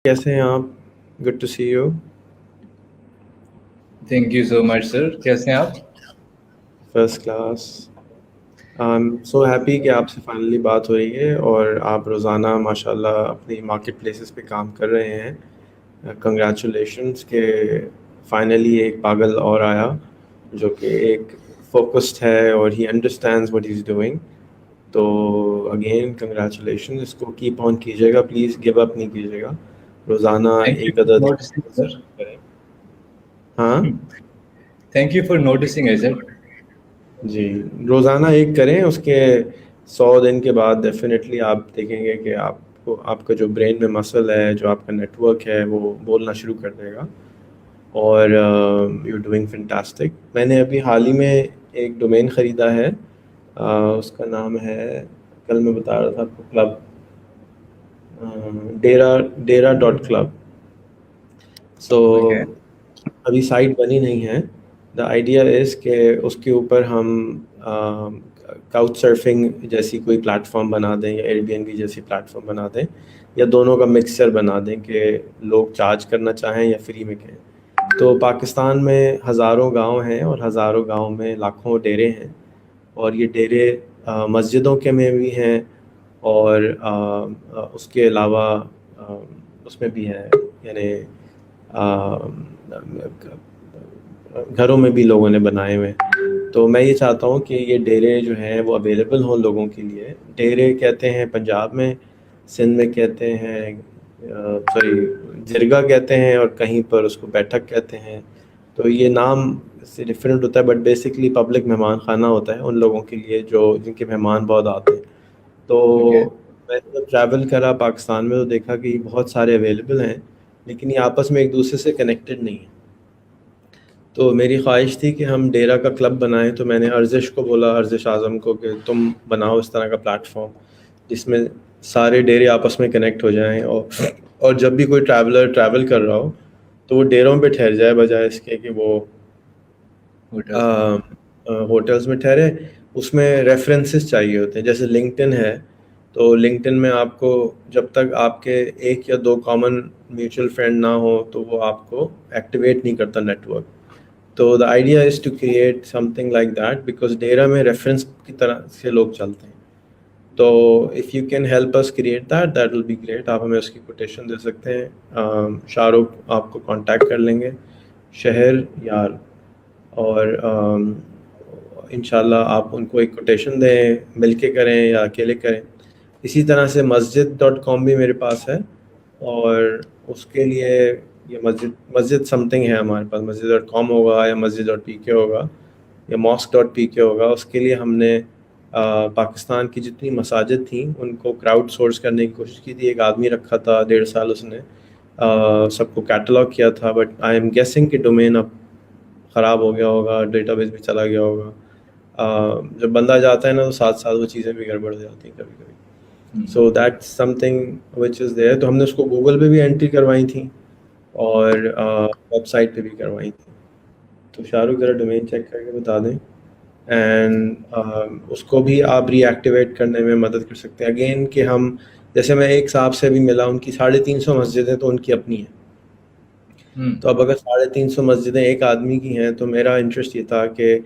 کیسے ہیں آپ؟ Good to see you. Thank you so much sir. کیسے ہیں آپ؟ First class. I am so happy کہ آپ سے فائنلی بات ہو رہی ہے اور آپ روزانہ ماشاء اللہ اپنی مارکیٹ پلیسز پہ کام کر رہے ہیں. کنگریچولیشنس کہ فائنلی ایک پاگل اور آیا جو کہ ایک فوکسڈ ہے اور ہی انڈرسٹینڈز واٹ از ڈوئنگ. تو اگین کنگریچولیشن. اس کو کیپ آن کیجیے گا پلیز، گیو اپ نہیں کیجیے گا. روزانہ ایک عدد. ہاں تھینک یو فار نوٹسنگ ہے سر. جی روزانہ ایک کریں، اس کے 100 دن کے بعد ڈیفینیٹلی آپ دیکھیں گے کہ آپ کا جو برین میں مسل ہے، جو آپ کا نیٹ ورک ہے، وہ بولنا شروع کر دے گا. اور یو ڈوئنگ فینٹاسٹک. میں نے ابھی حال ہی میں ایک ڈومین خریدا ہے، اس کا نام ہے، کل میں بتا رہا تھا آپ کو، کلب ڈیرا.کلب. سو ابھی سائٹ بنی نہیں ہے. دا آئیڈیا از کہ اس کے اوپر ہم کاؤچ سرفنگ جیسی کوئی پلیٹ فارم بنا دیں یا ایئر بی این بی جیسی پلیٹ فارم بنا دیں، یا دونوں کا مکسچر بنا دیں کہ لوگ چارج کرنا چاہیں یا فری میں کہیں. تو پاکستان میں ہزاروں گاؤں ہیں اور ہزاروں گاؤں میں لاکھوں ڈیرے ہیں، اور یہ ڈیرے مسجدوں کے میں بھی ہیں، اور اس کے علاوہ اس میں بھی ہے، یعنی گھروں میں بھی لوگوں نے بنائے ہوئے. تو میں یہ چاہتا ہوں کہ یہ ڈیرے جو ہیں وہ اویلیبل ہوں لوگوں کے لیے. ڈیرے کہتے ہیں پنجاب میں، سندھ میں کہتے ہیں جرگا کہتے ہیں، اور کہیں پر اس کو بیٹھک کہتے ہیں. تو یہ نام سے ڈفرینٹ ہوتا ہے، بٹ بیسکلی پبلک مہمان خانہ ہوتا ہے ان لوگوں کے لیے جن کے مہمان بہت آتے ہیں. تو میں جب ٹریول کرا پاکستان میں تو دیکھا کہ بہت سارے اویلیبل ہیں، لیکن یہ آپس میں ایک دوسرے سے کنیکٹڈ نہیں ہیں. تو میری خواہش تھی کہ ہم ڈیرا کا کلب بنائیں. تو میں نے ارزش کو بولا، ارزش اعظم کو، کہ تم بناؤ اس طرح کا پلیٹ فارم جس میں سارے ڈیرے آپس میں کنیکٹ ہو جائیں، اور جب بھی کوئی ٹریولر ٹریول کر رہا ہو تو وہ ڈیروں پہ ٹھہر جائے، بجائے اس کے کہ وہ ہوٹلز میں ٹھہرے. اس میں ریفرنسز چاہیے ہوتے ہیں. جیسے لنکڈن ہے، تو لنکڈن میں آپ کو جب تک آپ کے ایک یا دو کامن میوچل فرینڈ نہ ہو تو وہ آپ کو ایکٹیویٹ نہیں کرتا نیٹ ورک. تو the idea is to create something like that, because ڈیرا میں ریفرنس کی طرح سے لوگ چلتے ہیں. تو if you can help us create that will be great. آپ ہمیں اس کی کوٹیشن دے سکتے ہیں. شاہ رخ آپ کو کانٹیکٹ کر لیں گے، شہر یار، اور انشاءاللہ آپ ان کو ایک کوٹیشن دیں، مل کے کریں یا اکیلے کریں. اسی طرح سے مسجد.com بھی میرے پاس ہے، اور اس کے لیے یہ مسجد سم تھنگ ہے ہمارے پاس. مسجد.com ہوگا یا مسجد.pk ہوگا یا mosque.pk ہوگا. اس کے لیے ہم نے پاکستان کی جتنی مساجد تھیں ان کو کراؤڈ سورس کرنے کی کوشش کی تھی. ایک آدمی رکھا تھا 1.5 سال، اس نے سب کو کیٹلاگ کیا تھا، بٹ آئی ایم گیسنگ کہ ڈومین اب خراب ہو گیا ہوگا، ڈیٹا بیس بھی چلا گیا ہوگا. جب بندہ جاتا ہے نا تو ساتھ ساتھ وہ چیزیں بھی گڑبڑ ہو جاتی ہیں کبھی کبھی. So that some thing which is there. تو ہم نے اس کو گوگل پہ بھی انٹری کروائی تھیں اور ویب سائٹ پہ بھی کروائی تھیں. تو شاہ رخ ذرا ڈومین چیک کر کے بتا دیں، اینڈ اس کو بھی آپ ری ایکٹیویٹ کرنے میں مدد کر سکتے ہیں. اگین کہ ہم، جیسے میں ایک صاحب سے بھی ملا، ان کی 350 مسجدیں تو ان کی اپنی ہیں. تو اب اگر 350 مسجدیں ایک آدمی کی ہیں، تو میرا انٹرسٹ یہ تھا کہ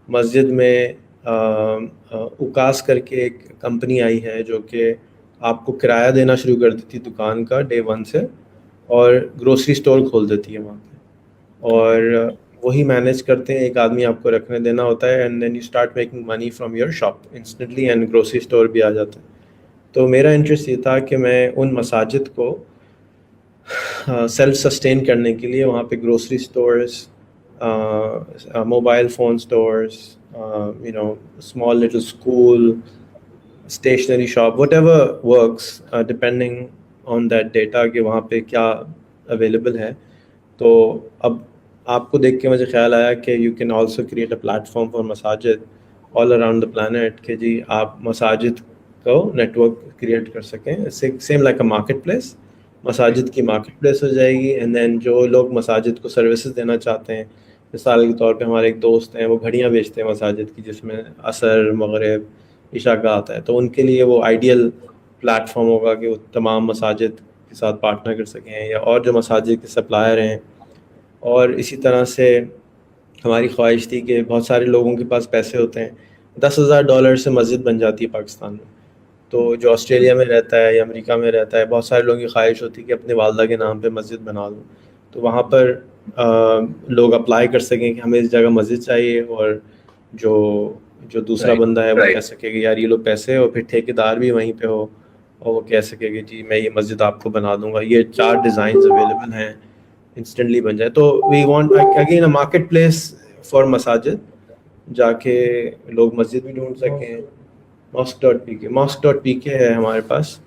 مسجد میں اوکاس کر کے ایک کمپنی آئی ہے جو کہ آپ کو کرایہ دینا شروع کر دیتی دکان کا ڈے 1 سے، اور گروسری اسٹور کھول دیتی ہے وہاں پہ، اور وہی مینیج کرتے ہیں. ایک آدمی آپ کو رکھنے دینا ہوتا ہے، and then you start making money from your shop instantly, and grocery store بھی آ جاتا ہے. تو میرا انٹرسٹ یہ تھا کہ میں ان مساجد کو سیلف سسٹین کرنے کے لیے وہاں پہ grocery stores, mobile phone stores, small little school, stationery shop, what ever works depending on that data کہ وہاں پہ کیا اویلیبل ہے. تو اب آپ کو دیکھ کے مجھے خیال آیا کہ you can also create a plate form for مساجد آل اراؤنڈ دا پلانٹ، کہ جی آپ مساجد کو نیٹ ورک کریٹ کر سکیں. Same like a market place, مساجد کی مارکیٹ پلیس ہو جائے گی. اینڈ دین جو لوگ مساجد کو سروسز دینا چاہتے ہیں، مثال کے طور پہ ہمارے ایک دوست ہیں، وہ گھڑیاں بیچتے ہیں مساجد کی، جس میں عصر، مغرب، عشاء کا آتا ہے. تو ان کے لیے وہ آئیڈیل پلیٹ فارم ہوگا کہ وہ تمام مساجد کے ساتھ پارٹنر کر سکیں یا اور جو مساجد کے سپلائر ہیں. اور اسی طرح سے ہماری خواہش تھی کہ بہت سارے لوگوں کے پاس پیسے ہوتے ہیں, $10,000 سے مسجد بن جاتی ہے پاکستان میں. تو جو آسٹریلیا میں رہتا ہے یا امریکہ میں رہتا ہے, بہت سارے لوگوں کی خواہش ہوتی ہے کہ اپنے والدہ کے نام پہ مسجد بنا دوں. تو وہاں پر لوگ اپلائی کر سکیں کہ ہمیں اس جگہ مسجد چاہیے, اور جو دوسرا بندہ ہے وہ کہہ سکے کہ یار یہ لوگ پیسے, اور پھر ٹھیکیدار بھی وہیں پہ ہو اور وہ کہہ سکے کہ جی میں یہ مسجد آپ کو بنا دوں گا. یہ 4 ڈیزائنز اویلیبل ہیں, انسٹنٹلی بن جائے. تو we want again a market place for مساجد, جا کے لوگ مسجد بھی ڈھونڈ سکیں. mosque.pk ہے ہمارے پاس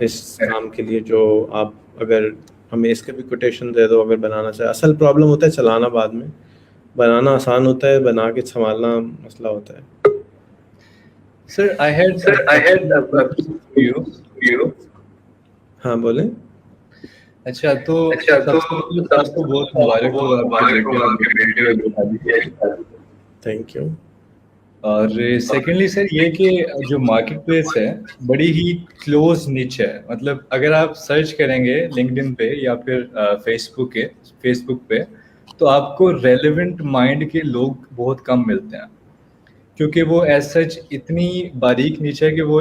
اس کام کے لیے, جو آپ اگر ہمیں اس کے بھی کوٹیشن دے دو اگر بنانا چاہے. اصل پرابلم ہوتا ہے چلانا, بعد میں بنانا آسان ہوتا ہے, بنا کے سنبھالنا مسئلہ ہوتا ہے. Sir, I had you. ہاں بولیں. اچھا تو سب سے پہلے آپ کو بہت مبارک ہو آپ کے بیٹے. Thank you. اور سیکنڈلی سر یہ کہ جو مارکیٹ پلیس ہے بڑی ہی کلوز نچ ہے. مطلب اگر آپ سرچ کریں گے لنکڈ پہ یا پھر فیس بک پہ, تو آپ کو ریلیونٹ مائنڈ کے لوگ بہت کم ملتے ہیں, کیونکہ وہ ایز سچ اتنی باریک نیچ ہے کہ وہ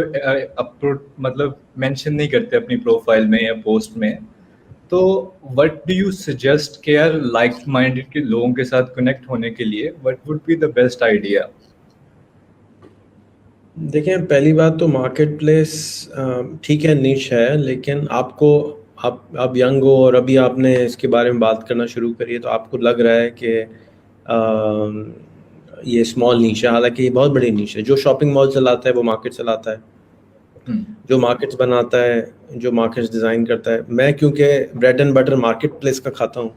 مطلب مینشن نہیں کرتے اپنی پروفائل میں یا پوسٹ میں. تو وٹ ڈو یو سجیسٹ کہ یار لائک مائنڈیڈ کے لوگوں کے ساتھ کنیکٹ ہونے کے لیے what would be the best idea? دیکھیں, پہلی بات تو مارکیٹ پلیس ٹھیک ہے نیش ہے, لیکن آپ کو آپ ینگ ہو اور ابھی آپ نے اس کے بارے میں بات کرنا شروع کری ہے, تو آپ کو لگ رہا ہے کہ یہ اسمال نیش ہے. حالانکہ یہ بہت بڑی نیش ہے. جو شاپنگ مال چلاتا ہے وہ مارکیٹ چلاتا ہے, جو مارکیٹس بناتا ہے, جو مارکیٹس ڈیزائن کرتا ہے. میں کیونکہ bread and butter market place کا کھاتا ہوں,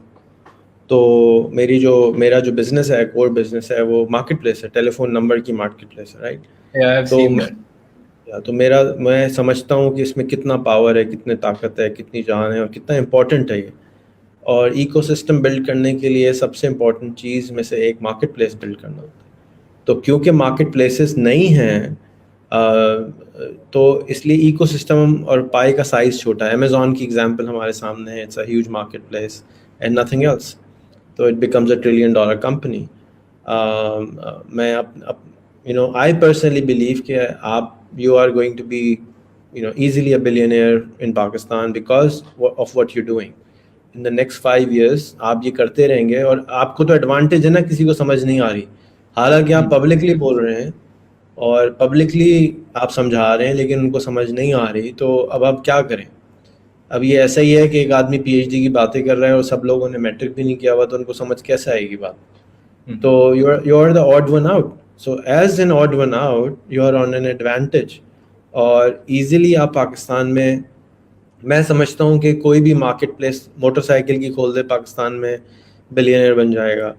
تو میرا جو بزنس ہے, کور بزنس ہے, وہ مارکیٹ پلیس ہے, ٹیلی فون نمبر کی مارکیٹ پلیس ہے, رائٹ. تو میں سمجھتا ہوں کہ اس میں کتنا پاور ہے, کتنے طاقت ہے, کتنی جان ہے, اور کتنا امپورٹنٹ ہے یہ. اور ایکو سسٹم بلڈ کرنے کے لیے سب سے امپورٹنٹ چیز میں سے ایک مارکیٹ پلیس بلڈ کرنا ہوتا ہے. تو کیونکہ مارکیٹ پلیسز نہیں ہیں, تو اس لیے ایکو سسٹم اور پائی کا سائز چھوٹا ہے. امیزون کی ایگزامپل ہمارے سامنے ہے, it's a huge marketplace and nothing else, تو it becomes a $1 trillion company. میں I personally believe کہ you are going to be easily a billionaire in Pakistan because of what you're doing. In the next 5 years آپ یہ کرتے رہیں گے, اور آپ کو تو ایڈوانٹیج ہے نا, کسی کو سمجھ نہیں آ رہی. حالانکہ آپ پبلکلی بول رہے ہیں اور پبلکلی آپ سمجھا رہے ہیں, لیکن ان کو سمجھ نہیں آ رہی. تو اب آپ کیا کریں؟ اب یہ ایسا ہی ہے کہ ایک آدمی PhD کی باتیں کر رہا ہے اور سب لوگوں نے میٹرک بھی نہیں کیا ہوا, تو ان کو سمجھ کیسے آئے گی بات؟ تو you are the odd one out. So as an odd one out, you are on an advantage. اور ایزیلی آپ پاکستان میں سمجھتا ہوں کہ کوئی بھی مارکیٹ پلیس موٹر سائیکل کی کھول دے پاکستان میں, بلینئر بن جائے گا.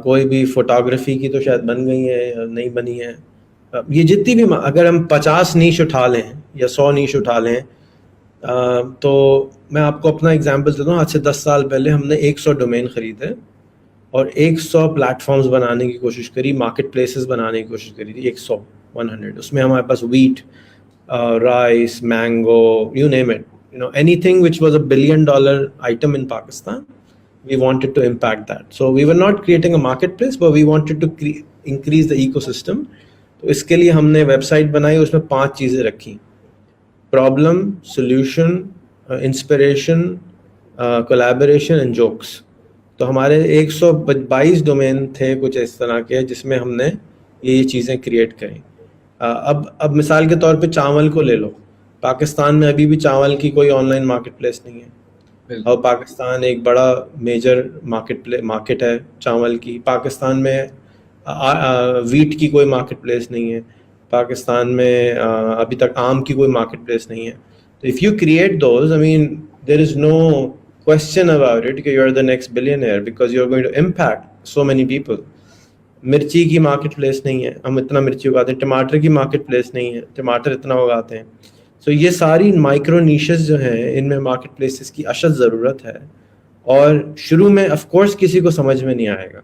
کوئی بھی فوٹوگرافی کی تو شاید بن گئی ہے یا نہیں بنی ہے. یہ جتنی بھی, اگر ہم 50 نیش اٹھا لیں یا 100 نیش اٹھا لیں, تو میں آپ کو اپنا ایگزامپل دیتا ہوں. آج سے 10 سال پہلے ہم نے 100 ڈومین خریدے اور 100 پلیٹ فارمز بنانے کی کوشش کری, مارکیٹ پلیسز بنانے کی کوشش کری تھی. 100 اس میں ہمارے پاس wheat, rice, mango, you name it, anything which was a $1 billion item in Pakistan, we wanted to impact that. So we were not creating a marketplace, but we wanted to increase the ecosystem. تو اس کے لیے ہم نے web site بنائی, اس میں 5 چیزیں رکھی: problem, solution, inspiration, collaboration and jokes. تو ہمارے 122 ڈومین تھے کچھ اس طرح کے, جس میں ہم نے یہ چیزیں کریٹ کریں. اب مثال کے طور پہ چاول کو لے لو. پاکستان میں ابھی بھی چاول کی کوئی آن لائن مارکیٹ پلیس نہیں ہے, اور پاکستان ایک بڑا میجر مارکیٹ ہے چاول کی. پاکستان میں ویٹ کی کوئی مارکیٹ پلیس نہیں ہے. پاکستان میں ابھی تک آم کی کوئی مارکیٹ پلیس نہیں ہے. تو if you create those, I mean, there is no question about it کہ you are the next billionaire because you are going to impact so many people. مرچی کی مارکیٹ پلیس نہیں ہے, ہم اتنا مرچی اگاتے ہیں. ٹماٹر کی مارکیٹ پلیس نہیں ہے, ٹماٹر اتنا اگاتے ہیں. سو یہ ساری مائکرو نیشز جو ہیں, ان میں مارکیٹ پلیسز کی اشد ضرورت ہے. اور شروع میں آف کورس کسی کو سمجھ میں نہیں آئے گا,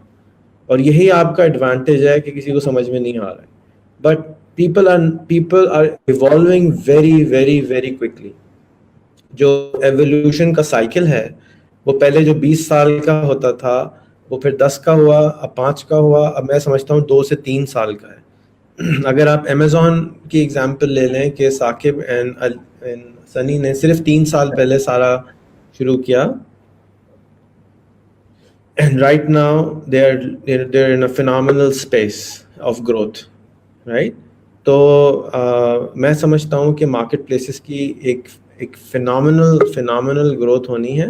اور یہی آپ کا ایڈوانٹیج ہے کہ کسی کو سمجھ میں نہیں آ رہا ہے. But people are evolving very very very quickly. جو ایولیوشن کا سائیکل ہے وہ پہلے جو 20 سال کا ہوتا تھا وہ پھر 10 کا ہوا, اب 5 کا ہوا, اب میں سمجھتا ہوں 2 سے 3 سال کا ہے. اگر آپ امیزون کی ایگزامپل لے لیں کہ ثاقب اینڈ سنی نے صرف 3 سال پہلے سارا شروع کیا, and right now they're in a phenomenal space of growth, right? تو میں سمجھتا ہوں کہ مارکیٹ پلیسز کی ایک فینامنل گروتھ ہونی ہے,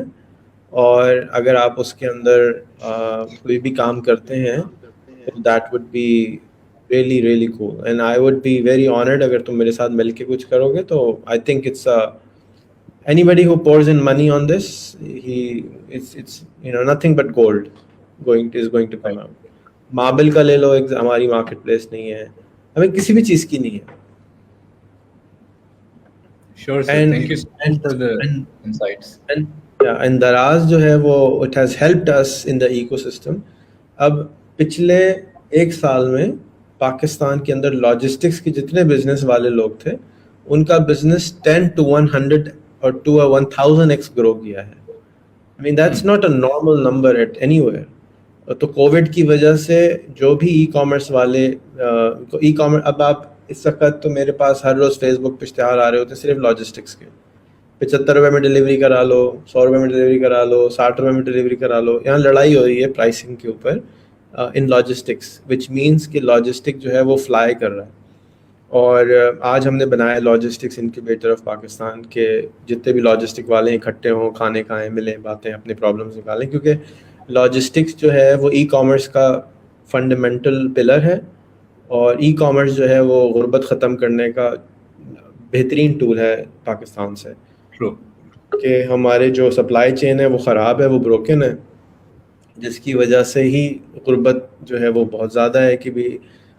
اور اگر آپ اس کے اندر کوئی بھی کام کرتے ہیں that would be really really cool, and I would be very honoured اگر تم میرے ساتھ مل کے کچھ کرو گے. تو I think it's anybody who pours in money on this, it's nothing but gold is going to come out. Marble کا لے لو, ہماری مارکیٹ پلیس نہیں ہے, ہمیں کسی بھی چیز کی نہیں ہے. Sure sir, thank you so much for the insights. And Daraz جو ہے وہ it has helped us in the ecosystem. اب پچھلے 1 سال میں پاکستان کے اندر لاجسٹکس کے جتنے بزنس والے لوگ تھے ان کا بزنس 10 to 100 اور 2 or 1000x گرو کیا ہے. I mean that's not a normal number at anywhere. تو کووڈ کی وجہ سے جو بھی ای کامرس والے ای کامرس, اب آپ اس وقت تو میرے پاس ہر روز فیس بک پہ اشتہار آ رہے ہوتے ہیں صرف لاجسٹکس کے, 75 روپے میں ڈلیوری کرا لو, 100 روپے میں ڈلیوری کرا لو, 60 روپے میں ڈلیوری کرا لو. یہاں لڑائی ہو رہی ہے پرائسنگ کے اوپر ان لاجسٹکس, وچ مینس کہ لاجسٹک جو ہے وہ فلائی کر رہا ہے. اور آج ہم نے بنایا لاجسٹکس انکیوبیٹر آف پاکستان کے جتنے بھی لاجسٹک والے ہیں اکٹھے ہوں, کھانے کھائیں, ملیں, باتیں, اپنے پرابلمس نکالیں, کیونکہ لاجسٹکس جو ہے وہ ای کامرس کا فنڈامنٹل پلر ہے, اور ای کامرس جو ہے وہ غربت ختم کرنے کا بہترین ٹول ہے پاکستان سے. کہ ہمارے جو سپلائی چین ہے وہ خراب ہے, وہ بروکن ہے, جس کی وجہ سے ہی غربت جو ہے وہ بہت زیادہ ہے کہ بھی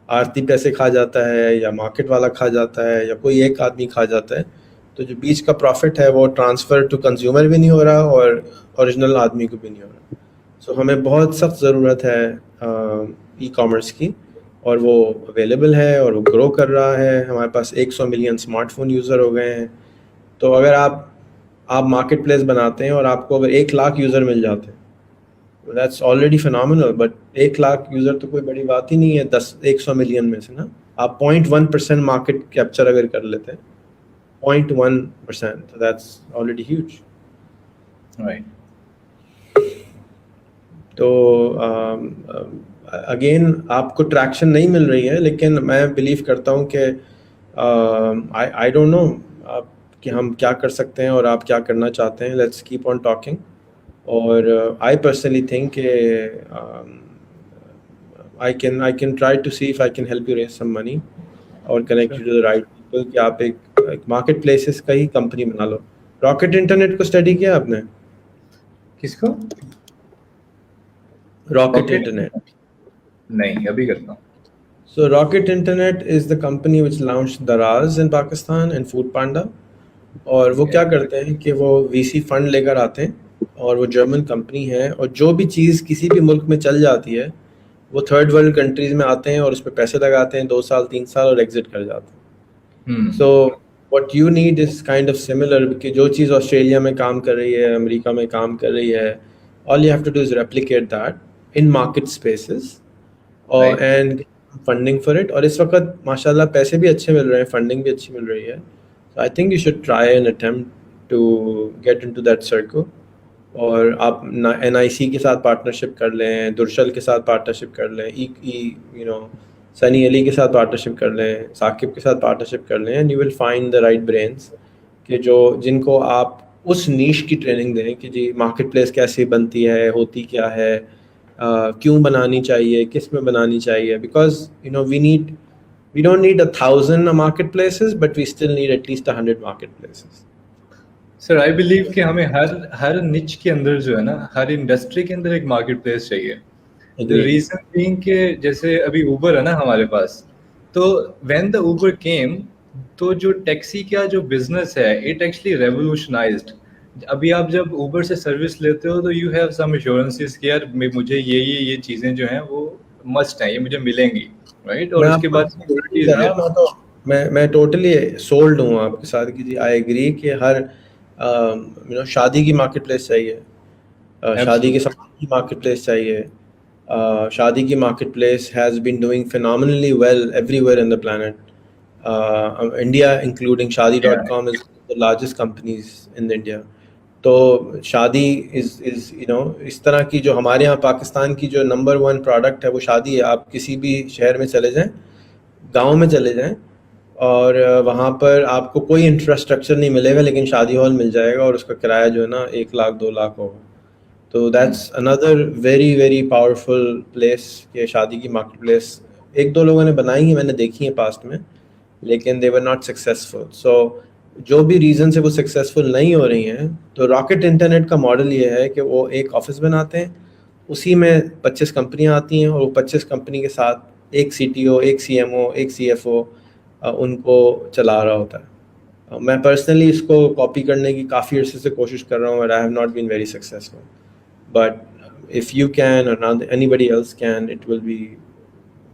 آرتی پیسے کھا جاتا ہے, یا مارکیٹ والا کھا جاتا ہے, یا کوئی ایک آدمی کھا جاتا ہے. تو جو بیچ کا پروفٹ ہے وہ ٹرانسفر ٹو کنزیومر بھی نہیں ہو رہا اور اوریجنل آدمی کو بھی نہیں ہو رہا. سو ہمیں بہت سخت ضرورت ہے ای کامرس کی, اور وہ اویلیبل ہے اور وہ گرو کر رہا ہے. ہمارے پاس 100 ملین اسمارٹ فون یوزر ہو گئے ہیں. تو اگر آپ مارکیٹ پلیس بناتے ہیں اور آپ کو اگر 1 لاکھ یوزر مل جاتے ہیں, that's already phenomenal. But 1 lakh user تو کوئی بڑی بات ہی نہیں ہے 100 ملین میں سے نا. آپ 0.1% مارکیٹ کیپچر اگر کر لیتے ہیں, 0.1%, دیٹس آلریڈی ہیوج. تو اگین آپ کو ٹریکشن نہیں مل رہی ہے, لیکن میں بلیو کرتا ہوں کہ آئی ڈونٹ نو کہ ہم کیا کر سکتے ہیں اور آپ کیا کرنا چاہتے ہیں. Let's keep on talking. اور آئی پرسنلی تھنک کہ I can try to see if I can help you raise some money اور connect you to the right people کہ آپ ایک مارکیٹ پلیسز کا ہی کمپنی بنا لو. راکٹ انٹرنیٹ کو study کیا آپ نے؟ کس کو؟ راکٹ انٹرنیٹ نہیں, ابھی کرتا ہوں. So Rocket Internet is the company which launched Daraz in Pakistan and Food Panda. اور وہ کیا کرتے ہیں کہ وہ VC فنڈ لے کر آتے ہیں, اور وہ جرمن کمپنی ہے, اور جو بھی چیز کسی بھی ملک میں چل جاتی ہے وہ تھرڈ ورلڈ کنٹریز میں آتے ہیں اور اس پہ پیسے لگاتے ہیں 2 سال 3 سال اور ایگزٹ کر جاتے ہیں. سو what you need is kind of similar کہ جو چیز آسٹریلیا میں کام کر رہی ہے, امریکہ میں کام کر رہی ہے, all you have to do is replicate that in market spaces and funding for it. اور اس وقت ماشاء اللہ پیسے بھی اچھے مل رہے ہیں, فنڈنگ بھی اچھی مل رہی ہے. So I think you should try and attempt to get into that circle. اور آپ NIC کے ساتھ پارٹنرشپ کر لیں, درشل کے ساتھ پارٹنرشپ کر لیں, سنی علی کے ساتھ پارٹنرشپ کر لیں, ثاقب کے ساتھ پارٹنرشپ کر لیں, and you will find the right brains کہ جن کو آپ اس نیش کی ٹریننگ دیں کہ جی مارکیٹ پلیس کیسے بنتی ہے, ہوتی کیا ہے, کیوں بنانی چاہیے, کس میں بنانی چاہیے. Because we don't need 1,000 market places, but we still need at least 100 market places. Sir I believe کہ ہمیں ہر نچ کے اندر جو ہے نا, ہر انڈسٹری کے اندر ایک مارکیٹ پلیس چاہیے. ریزن بینگ کہ جیسے ابھی اوبر ہے نا ہمارے پاس, تو وین دا اوبر کیم تو جو ٹیکسی کا جو بزنس ہے اٹ ایکچولی ریولیوشنائزڈ. ابھی آپ جب اوبر سے سروس لیتے ہو تو یو ہیو سم ایشورنسز کہ یار مجھے یہ چیزیں جو ہیں وہ مسٹ ہیں, یہ مجھے ملیں گی, رائٹ. اور اس کے بعد میں ٹوٹلی سولڈ ہوں آپ کے ساتھ کہ جی آئی ایگری کہ ہر شادی کی مارکیٹ پلیس چاہیے, شادی کے سامان کی مارکیٹ پلیس چاہیے. شادی کی marketplace has been doing phenomenally well everywhere in the planet. India including shadi.com is the largest companies in India. تو شادی از اس طرح کی جو ہمارے یہاں پاکستان کی جو نمبر 1 پروڈکٹ ہے وہ شادی ہے. آپ کسی بھی شہر میں چلے جائیں, گاؤں میں چلے جائیں, اور وہاں پر آپ کو کوئی انفراسٹرکچر نہیں ملے گا لیکن شادی ہال مل جائے گا, اور اس کا کرایہ جو ہے نا 1 لاکھ 2 لاکھ ہوگا. تو that's another very very powerful place کہ شادی کی مارکیٹ پلیس 1-2 لوگوں نے بنائی ہیں, میں نے دیکھی ہیں پاسٹ میں, لیکن دے ور ناٹ سکسیزفل. سو جو بھی ریزن سے وہ سکسیزفل نہیں ہو رہی ہیں, تو راکٹ انٹرنیٹ کا ماڈل یہ ہے کہ وہ ایک آفس بناتے ہیں, اسی میں 25 کمپنیاں آتی ہیں, اور وہ 25 کمپنی کے ساتھ ایک CTO, ایک CMO, ایک CFO ان کو چلا رہا ہوتا ہے. میں پرسنلی اس کو کاپی کرنے کی کافی عرصے سے کوشش کر رہا ہوں, اور I have not been very successful. But if you can or anybody else can, it will be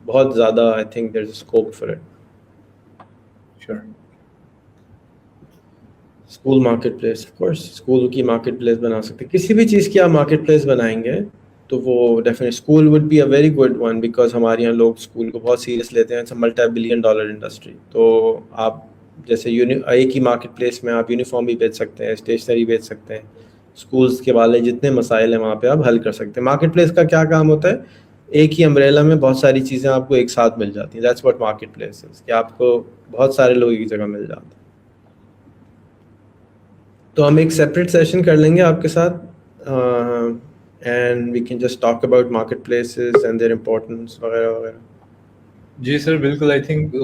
بہت زیادہ, I think there is a scope for it. Sure. School marketplace, of course school کی marketplace بنا سکتے. کسی بھی چیز کی آپ مارکیٹ پلیس بنائیں گے تو وہ definite school would be a very good one, because ہمارے یہاں لوگ اسکول کو بہت سیریس لیتے ہیں. It's $multi-billion industry. تو آپ جیسے ایک ہی مارکیٹ پلیس میں آپ یونیفارم بھی بیچ سکتے ہیں, اسٹیشنری بیچ سکتے ہیں, اسکولس کے والے جتنے مسائل ہیں وہاں پہ آپ حل کر سکتے ہیں. مارکیٹ پلیس کا کیا کام ہوتا ہے, ایک ہی امبریلا میں بہت ساری چیزیں آپ کو ایک ساتھ مل جاتی ہیں. That's what market place is, کہ آپ کو بہت سارے لوگ ایک جگہ مل جاتے ہیں. تو ہم ایک سیپریٹ سیشن کر لیں گے آپ کے ساتھ, and we can just talk about market places and their importance وغیرہ وغیرہ. جی سر بالکل, آئی تھنک